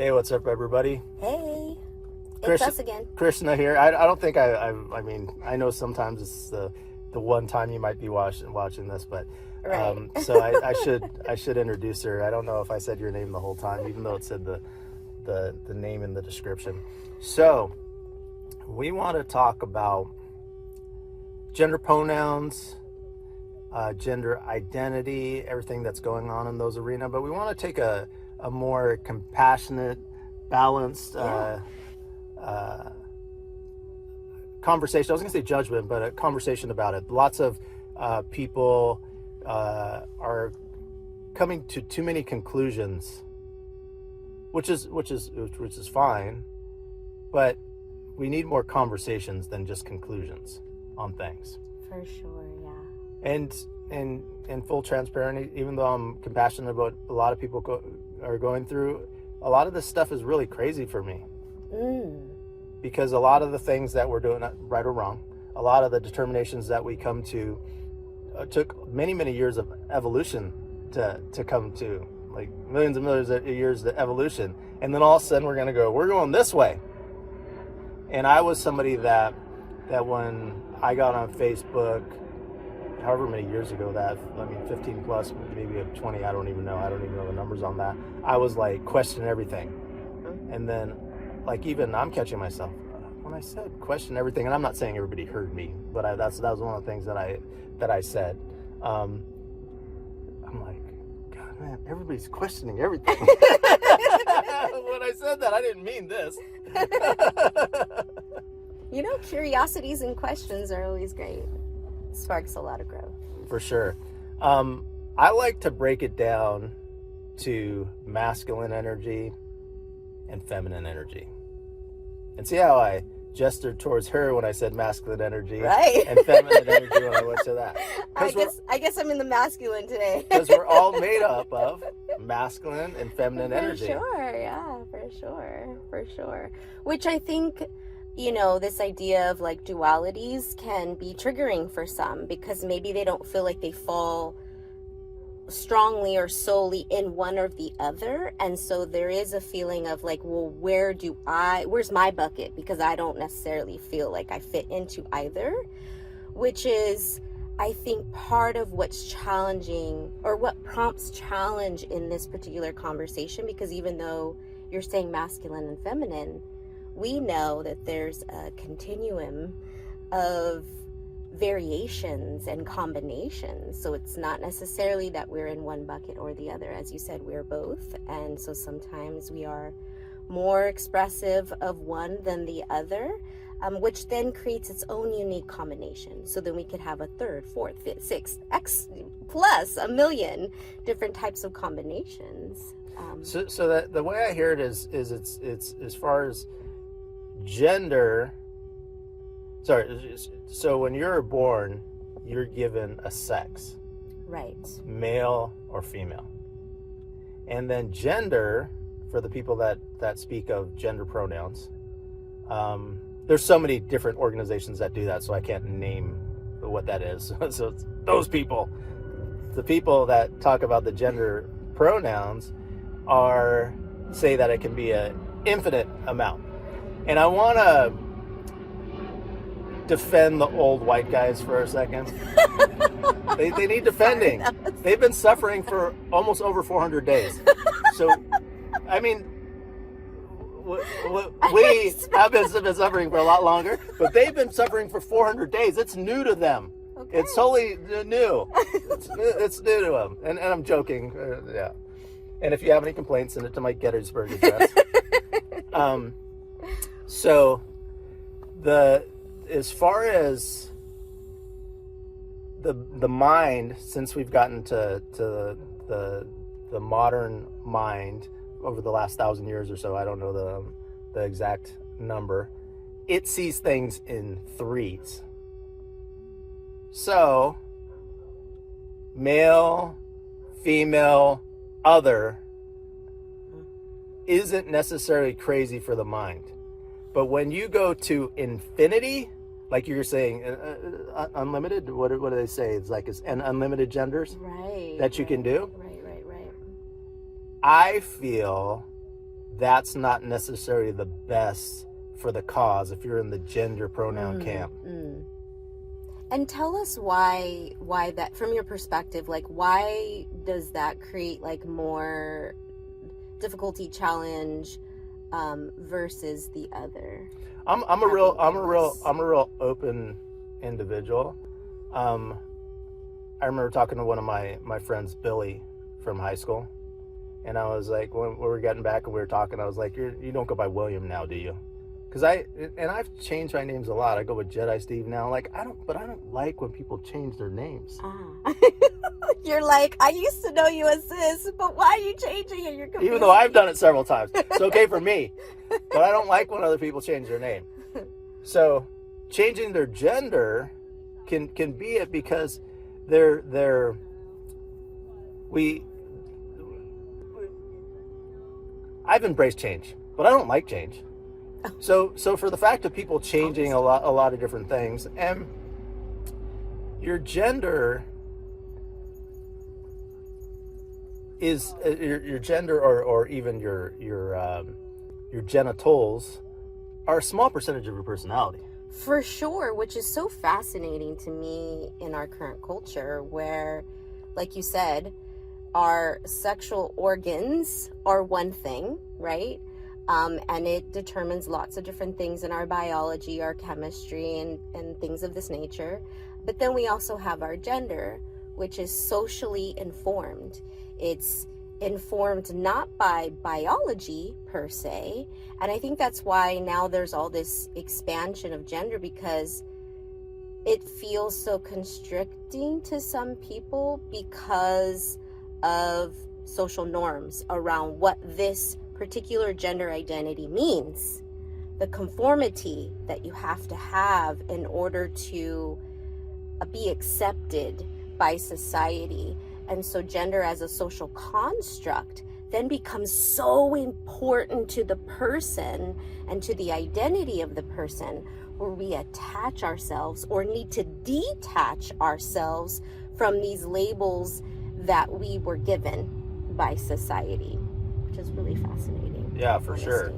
Hey, what's up, everybody? Hey, it's us again. Krisna here. I don't think I mean, I know sometimes it's the one time you might be watching this, but Right. so I should introduce her. I don't know if I said your name the whole time, even though it said the name in the description. So we want to talk about gender pronouns, gender identity, everything that's going on in those arenas, but we want to take a more compassionate, balanced conversation. I was going to say judgment, but a conversation about it. Lots of people are coming to too many conclusions, which is fine, but we need more conversations than just conclusions on things. For sure, yeah. And in full transparency, even though I'm compassionate about a lot of people are going through, a lot of this stuff is really crazy for me. Because a lot of the things that we're doing, right or wrong, a lot of the determinations that we come to took many years of evolution to come to, like millions and millions of years of evolution. And then all of a sudden we're going this way. And I was somebody that when I got on Facebook, however many years ago 15 plus, maybe 20, I don't even know the numbers on that. I was like questioning everything. And then like even I'm catching myself when I said question everything, and I'm not saying everybody heard me, but that was one of the things that I said. I'm like, God, man, everybody's questioning everything. When I said that, I didn't mean this. Curiosities and questions are always great. Sparks a lot of growth. For sure. I like to break it down to masculine energy and feminine energy. And see how I gestured towards her when I said masculine energy, right, and feminine energy when I went to that. I guess I'm in the masculine today. Because we're all made up of masculine and feminine energy. For sure, yeah, for sure. Which I think, this idea of like dualities can be triggering for some, because maybe they don't feel like they fall strongly or solely in one or the other, and so there is a feeling of like, well, where's my bucket, because I don't necessarily feel like I fit into either, which is, I think, part of what's challenging or what prompts challenge in this particular conversation, because even though you're saying masculine and feminine, we know that there's a continuum of variations and combinations. So it's not necessarily that we're in one bucket or the other. As you said, we're both. And so sometimes we are more expressive of one than the other, which then creates its own unique combination. So then we could have a third, fourth, fifth, sixth, X plus a million different types of combinations. So that the way I hear it is it's as far as gender. So when you're born, you're given a sex. Right. Male or female. And then gender, for the people that speak of gender pronouns, there's so many different organizations that do that, so I can't name what that is. So it's those people. The people that talk about the gender pronouns say that it can be an infinite amount. And I want to defend the old white guys for a second. They need defending. They've been suffering for almost over 400 days. So, I mean, we have been suffering for a lot longer, but they've been suffering for 400 days. It's new to them. Okay. It's totally new. It's new to them. And I'm joking. Yeah. And if you have any complaints, send it to my Gettysburg address. So as far as the mind, since we've gotten to the modern mind over the last 1,000 years or so, I don't know the exact number, it sees things in threes. So male, female, other isn't necessarily crazy for the mind. But when you go to infinity, like you're saying, unlimited, what do they say? It's like an unlimited genders, right, that you can do. Right. I feel that's not necessarily the best for the cause if you're in the gender pronoun camp. And tell us why that, from your perspective, like, why does that create like more difficulty, challenge versus the other? I'm a real open individual. I remember talking to one of my friends, Billy, from high school, and I was like, when we were getting back and we were talking, I was like, you don't go by William now, do you? Because I've changed my names a lot. I go with Jedi Steve now. Like, I don't like when people change their names. You're like, I used to know you as this, but why are you changing it? You're confused. Even though I've done it several times. It's okay for me. But I don't like when other people change their name. So changing their gender can be it, because I've embraced change, but I don't like change. So for the fact of people changing a lot of different things, and your gender is your gender, or even your genitals are a small percentage of your personality. For sure, which is so fascinating to me in our current culture, where, like you said, our sexual organs are one thing, right? And it determines lots of different things in our biology, our chemistry, and things of this nature. But then we also have our gender, which is socially informed. It's informed not by biology per se. And I think that's why now there's all this expansion of gender, because it feels so constricting to some people because of social norms around what this particular gender identity means, the conformity that you have to have in order to be accepted by society. And so gender as a social construct then becomes so important to the person and to the identity of the person, where we attach ourselves or need to detach ourselves from these labels that we were given by society, which is really fascinating. Yeah, for honestly. sure.